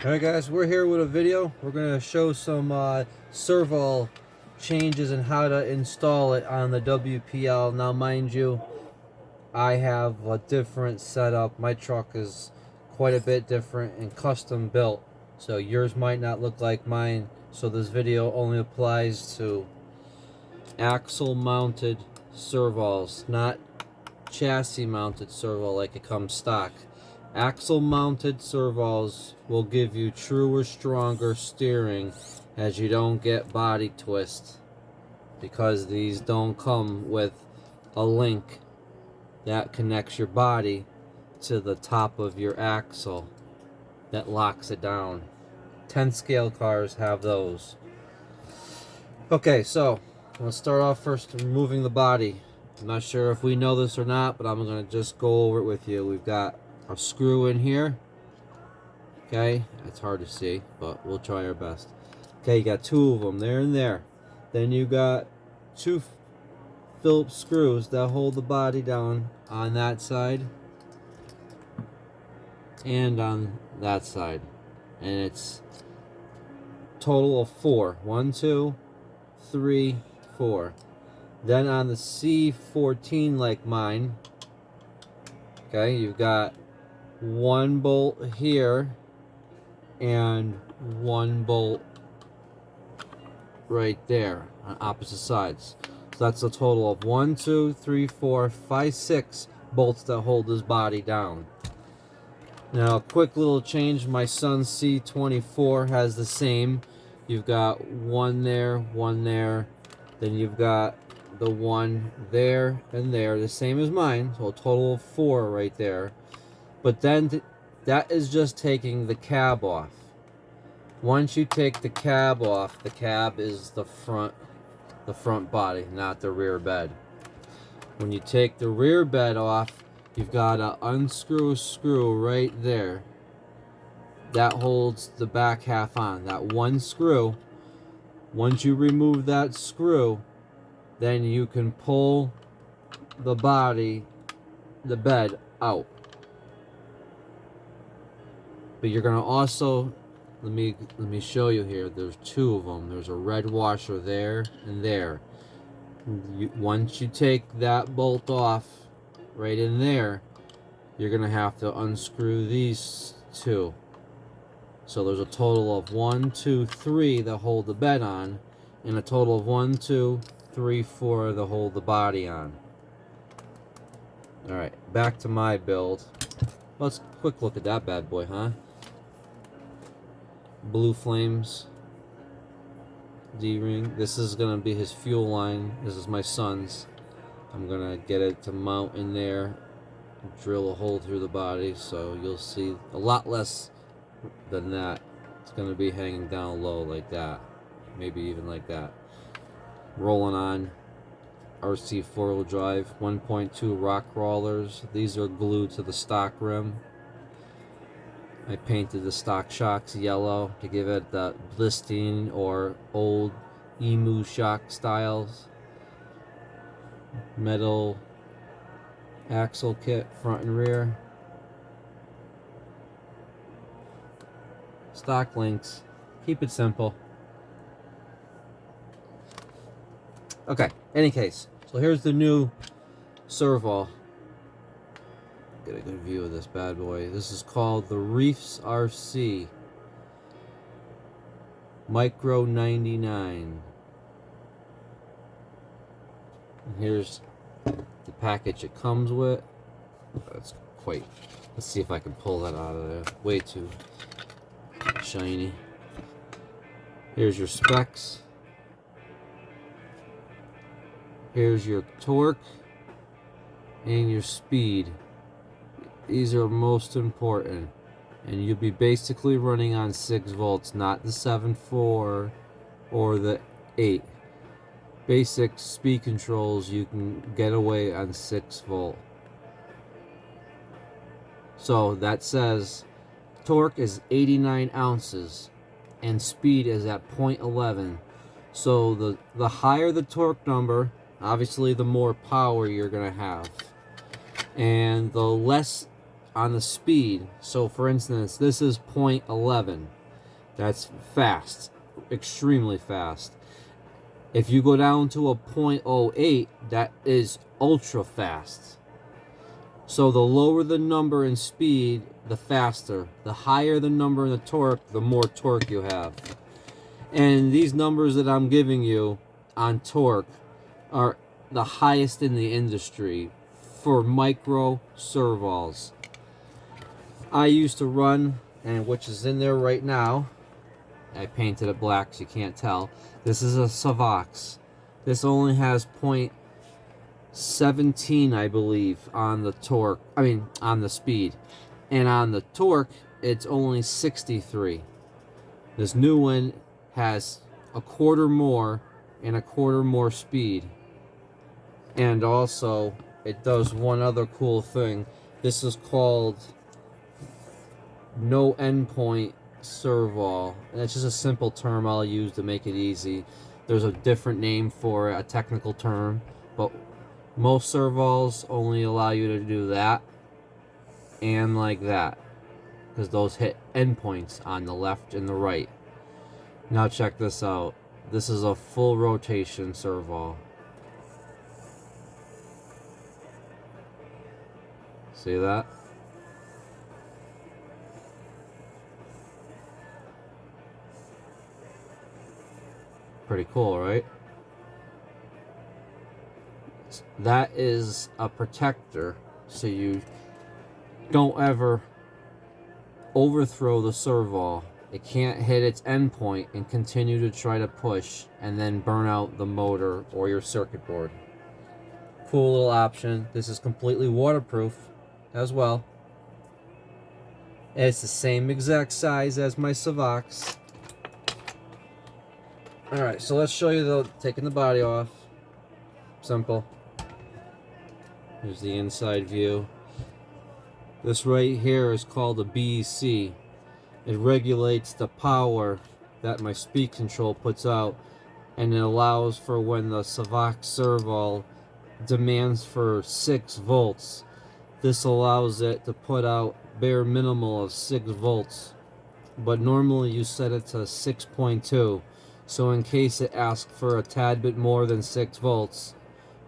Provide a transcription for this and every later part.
Alright guys, we're here with a video. We're going to show some servo changes and how to install it on the WPL. Now mind you, I have a different setup. My truck is quite a bit different and custom built. So yours might not look like mine. So this video only applies to axle mounted servos, not chassis mounted servo like it comes stock. Axle mounted servos will give you truer, stronger steering as you don't get body twist, because these don't come with a link that connects your body to the top of your axle that locks it down. 10 scale cars have those. Okay, so let's start off first removing the body. I'm not sure if we know this or not, but I'm going to just go over it with you. We've got a screw in here. Okay, it's hard to see, but we'll try our best. Okay, you got two of them there and there. Then you got two Phillips screws that hold the body down on that side and on that side. And it's total of 4. 1, 2, 3, 4. Then on the C14 like mine, okay, you've got one bolt here and one bolt right there on opposite sides. So that's a total of 1, 2, 3, 4, 5, 6 bolts that hold this body down. Now, a quick little change. My son's C24 has the same. You've got one there, then you've got the one there and there, the same as mine, so a total of 4 right there. But then that is just taking the cab off. Once you take the cab off, the cab is the front body, not the rear bed. When you take the rear bed off, you've got to unscrew a screw right there that holds the back half on. That one screw. Once you remove that screw, then you can pull the bed out. But you're gonna also, let me show you here. There's two of them. There's a red washer there and there. Once you take that bolt off right in there, you're gonna have to unscrew these two. So there's a total of 1, 2, 3 that hold the bed on, and a total of 1, 2, 3, 4 that hold the body on. Alright, back to my build. Let's quick look at that bad boy, huh? Blue flames. D-ring. This is gonna be his fuel line. This is my son's. I'm gonna get it to mount in there, drill a hole through the body, so you'll see a lot less than that. It's gonna be hanging down low like that, maybe even like that. Rolling on RC 4-wheel drive, 1.2 rock crawlers. These are glued to the stock rim. I painted the stock shocks yellow to give it that blisting or old emu shock styles. Metal axle kit, front and rear. Stock links. Keep it simple. Okay, any case, so here's the new servo. Get a good view of this bad boy. This is called the Reefs RC Micro 99. And here's the package it comes with. That's quite, let's see if I can pull that out of there. Way too shiny. Here's your specs. Here's your torque and your speed. These are most important, and you'll be basically running on 6 volts, not the 7.4 or the 8. Basic speed controls, you can get away on 6 volt. So that says torque is 89 ounces and speed is at 0.11. So the higher the torque number, obviously the more power you're gonna have, and the less on the speed. So for instance, this is 0.11. That's fast, extremely fast. If you go down to a 0.08, that is ultra fast. So the lower the number in speed, the faster. The higher the number in the torque, the more torque you have. And these numbers that I'm giving you on torque are the highest in the industry for micro servos. I used to run, and which is in there right now, I painted it black so you can't tell. This is a Savox. This only has 0.17, I believe, on the torque. I mean, on the speed. And on the torque, it's only 63. This new one has a quarter more and a quarter more speed. And also, it does one other cool thing. This is called no endpoint servo, and it's just a simple term I'll use to make it easy. There's a different name for it, a technical term, but most servos only allow you to do that and like that, because those hit endpoints on the left and the right. Now check this out. This is a full rotation servo. See that? Pretty cool, right? That is a protector, so you don't ever overthrow the servo. It can't hit its endpoint and continue to try to push and then burn out the motor or your circuit board. Cool little option. This is completely waterproof as well. It's the same exact size as my Savox. Alright, so let's show you taking the body off. Simple. Here's the inside view. This right here is called a BEC. It regulates the power that my speed control puts out, and it allows for when the Savox servo demands for 6 volts. This allows it to put out bare minimal of 6 volts, but normally you set it to 6.2. So in case it asks for a tad bit more than 6 volts,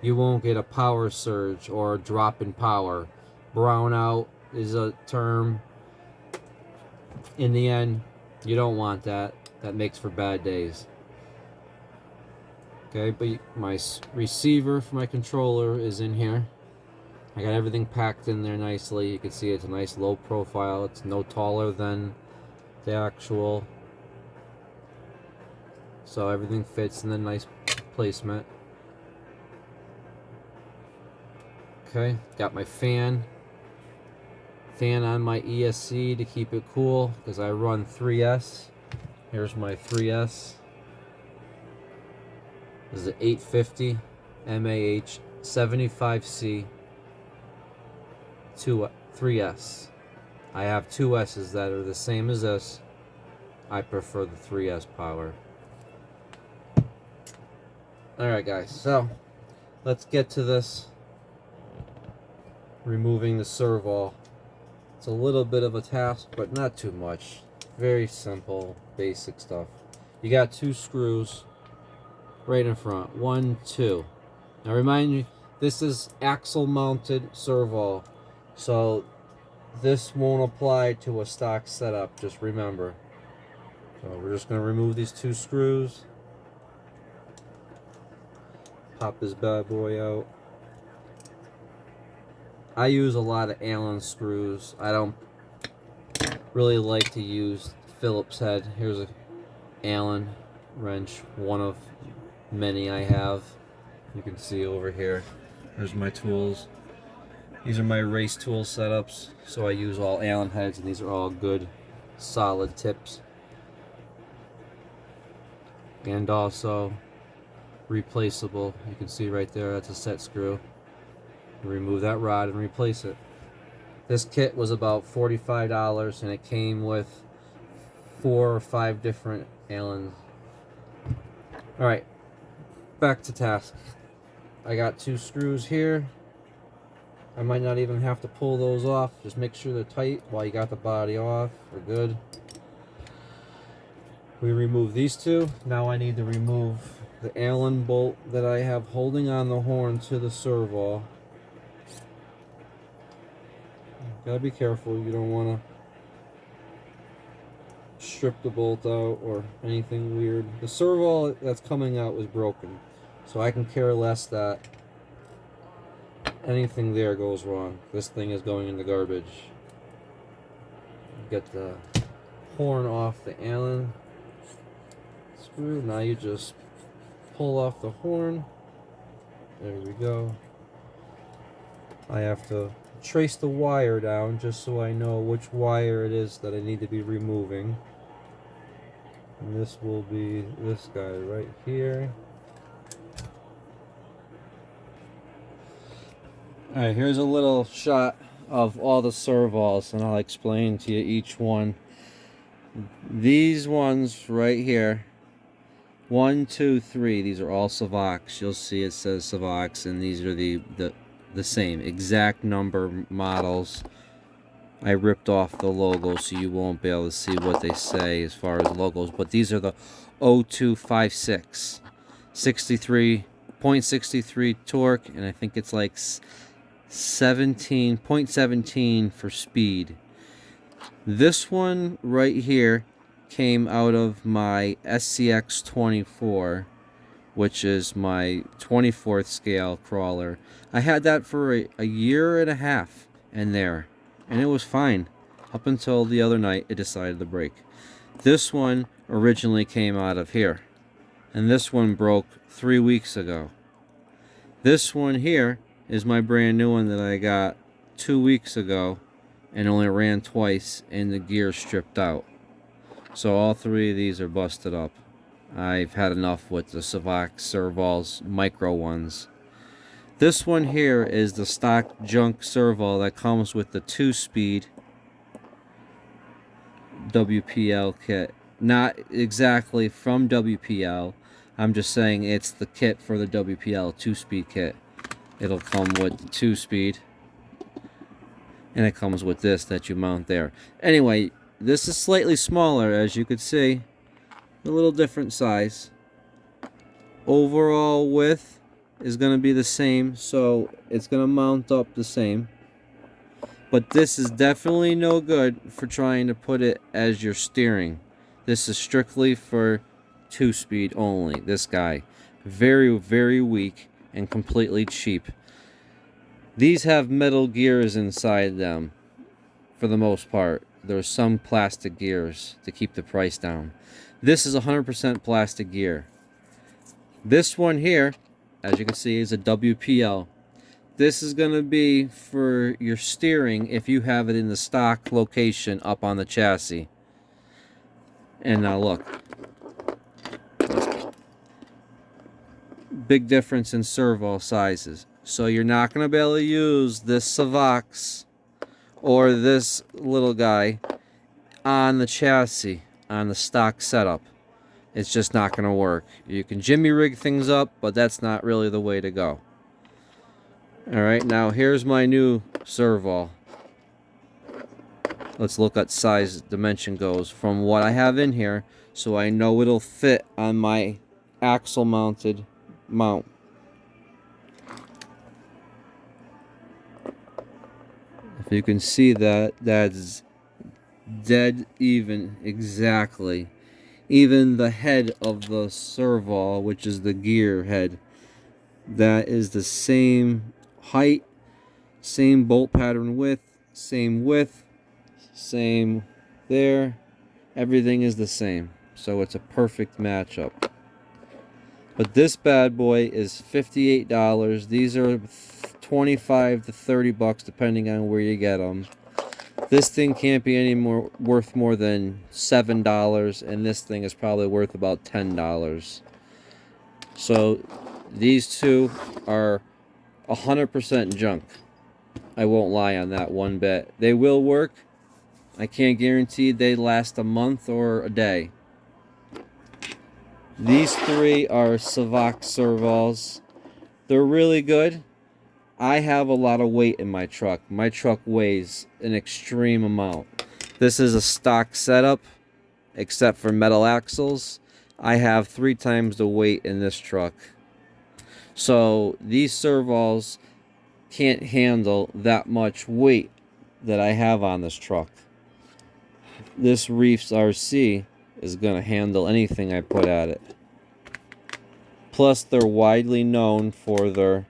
you won't get a power surge or a drop in power. Brownout is a term. In the end, you don't want that. That makes for bad days. Okay, but my receiver for my controller is in here. I got everything packed in there nicely. You can see it's a nice low profile. It's no taller than the actual. So everything fits in the nice placement. Okay, got my fan on my ESC to keep it cool because I run 3S. Here's my 3S. This is an 850 MAH 75C 3S. I have 2S's that are the same as this. I prefer the 3S power. Alright guys, so let's get to this. Removing the servo. It's a little bit of a task, but not too much. Very simple, basic stuff. You got 2 screws right in front. 1, 2. Now remind you, this is axle mounted servo, so this won't apply to a stock setup, just remember. So we're just going to remove these 2 screws. Pop this bad boy out. I use a lot of Allen screws. I don't really like to use Phillips head. Here's a Allen wrench, one of many I have. You can see over here. There's my tools. These are my race tool setups. So I use all Allen heads, and these are all good, solid tips. And also replaceable. You can see right there, that's a set screw. Remove that rod and replace it. This kit was about $45, and it came with 4 or 5 different Allens. Alright, back to task. I got 2 screws here. I might not even have to pull those off. Just make sure they're tight while you got the body off. We're good. We remove these two. Now I need to remove the Allen bolt that I have holding on the horn to the servo. Gotta be careful. You don't want to strip the bolt out or anything weird. The servo that's coming out was broken, so I can care less that anything there goes wrong. This thing is going in the garbage. Get the horn off the Allen screw. Now you just pull off the horn. There we go. I have to trace the wire down just so I know which wire it is that I need to be removing. And this will be this guy right here. Alright, here's a little shot of all the servos, and I'll explain to you each one. These ones right here, 1, 2, 3, these are all Savox. You'll see it says Savox, and these are the same exact number models. I ripped off the logo so you won't be able to see what they say as far as logos, but these are the 0256, 63.63 torque, and I think it's like 17.17 for speed. This one right here came out of my SCX 24, which is my 24th scale crawler. I had that for a year and a half in there, and it was fine up until the other night it decided to break. This one originally came out of here, and this one broke 3 weeks ago. This one here is my brand new one that I got 2 weeks ago and only ran twice, and the gear stripped out. So all three of these are busted up. I've had enough with the Savox servos, micro ones. This one here is the stock junk servo that comes with the 2-speed WPL kit. Not exactly from WPL. I'm just saying it's the kit for the WPL 2-speed kit. It'll come with the 2-speed. And it comes with this that you mount there. Anyway, this is slightly smaller, as you could see. A little different size. Overall width is going to be the same, so it's going to mount up the same. But this is definitely no good for trying to put it as your steering. This is strictly for 2-speed only. This guy. Very, very weak and completely cheap. These have metal gears inside them for the most part. There's some plastic gears to keep the price down. This is 100% plastic gear. This one here, as you can see, is a WPL. This is going to be for your steering if you have it in the stock location up on the chassis. And now look. Big difference in servo sizes. So you're not going to be able to use this Savox or this little guy on the chassis, on the stock setup. It's just not going to work. You can jimmy rig things up, but that's not really the way to go. Alright, now here's my new servo. Let's look at size dimension goes from what I have in here, so I know it'll fit on my axle mounted mount. If you can see that, that's dead even exactly. Even the head of the servo, which is the gear head, that is the same height, same bolt pattern width, same there. Everything is the same. So it's a perfect matchup. But this bad boy is $58. These are 25 to 30 bucks depending on where you get them. This thing can't be any more worth more than $7, and this thing is probably worth about $10. So these two are 100% junk. I won't lie on that one bit. They will work. I can't guarantee they last a month or a day. These three are Savox servos. They're really good. I have a lot of weight in my truck. My truck weighs an extreme amount. This is a stock setup, except for metal axles. I have 3 times the weight in this truck. So these servos can't handle that much weight that I have on this truck. This Reefs RC is going to handle anything I put at it. Plus, they're widely known for their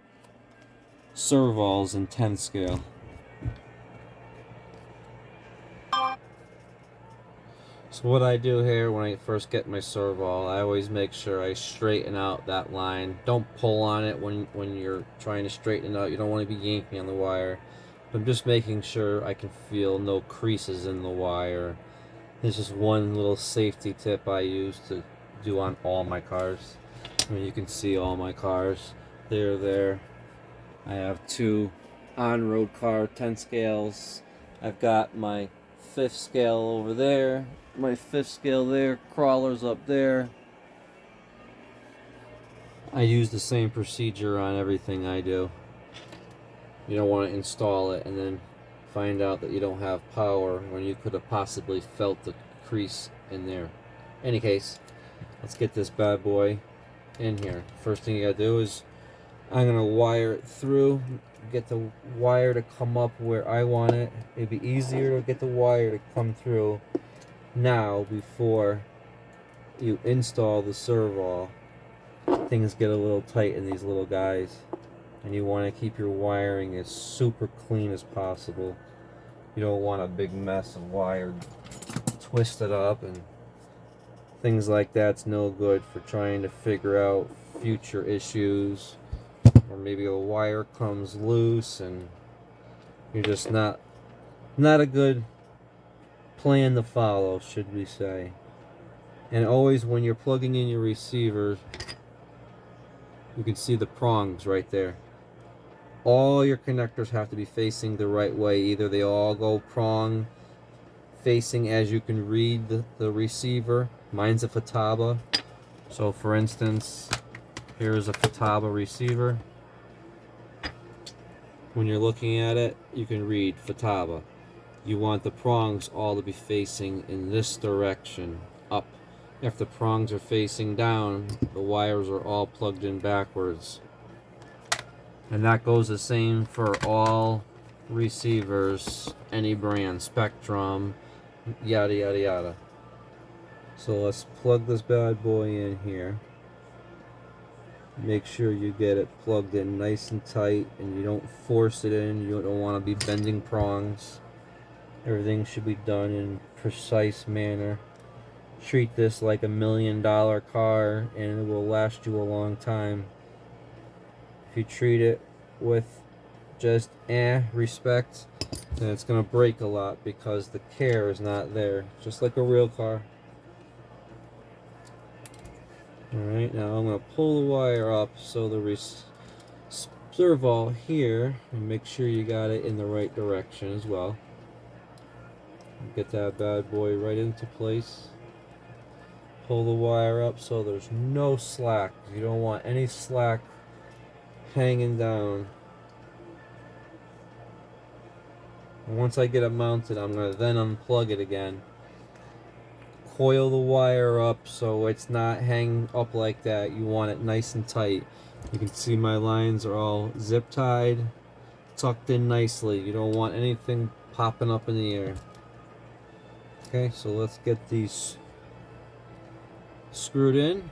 servos in 10 scale. So what I do here when I first get my servo, I always make sure I straighten out that line. Don't pull on it when you're trying to straighten it out. You don't want to be yanking on the wire. But I'm just making sure I can feel no creases in the wire. This is one little safety tip I use to do on all my cars. I mean, you can see all my cars. They're there. I have 2 on-road car 10 scales. I've got my 5th scale over there. My 5th scale there. Crawlers up there. I use the same procedure on everything I do. You don't want to install it and then find out that you don't have power when you could have possibly felt the crease in there. Any case, let's get this bad boy in here. First thing you gotta do is I'm gonna wire it through, get the wire to come up where I want it. It'd be easier to get the wire to come through now before you install the servo. Things get a little tight in these little guys, and you want to keep your wiring as super clean as possible. You don't want a big mess of wire twisted up, and things like that's no good for trying to figure out future issues, or maybe a wire comes loose and you're just not a good plan to follow, should we say. And always when you're plugging in your receiver, you can see the prongs right there. All your connectors have to be facing the right way. Either they all go prong facing as you can read the receiver. Mine's a Fataba. So for instance, here's a Fataba receiver. When you're looking at it, you can read Fataba. You want the prongs all to be facing in this direction, up. If the prongs are facing down, the wires are all plugged in backwards. And that goes the same for all receivers, any brand, Spectrum, yada yada yada. So let's plug this bad boy in here. Make sure you get it plugged in nice and tight and you don't force it in. You don't want to be bending prongs. Everything should be done in a precise manner. Treat this like $1 million car and it will last you a long time. If you treat it with just respect, then it's going to break a lot because the care is not there. Just like a real car. Alright, now I'm going to pull the wire up so the servo here, and make sure you got it in the right direction as well. Get that bad boy right into place. Pull the wire up so there's no slack. You don't want any slack hanging down. And once I get it mounted, I'm going to then unplug it again. Coil the wire up so it's not hanging up like that. You want it nice and tight. You can see my lines are all zip tied, tucked in nicely. You don't want anything popping up in the air. Okay, so let's get these screwed in.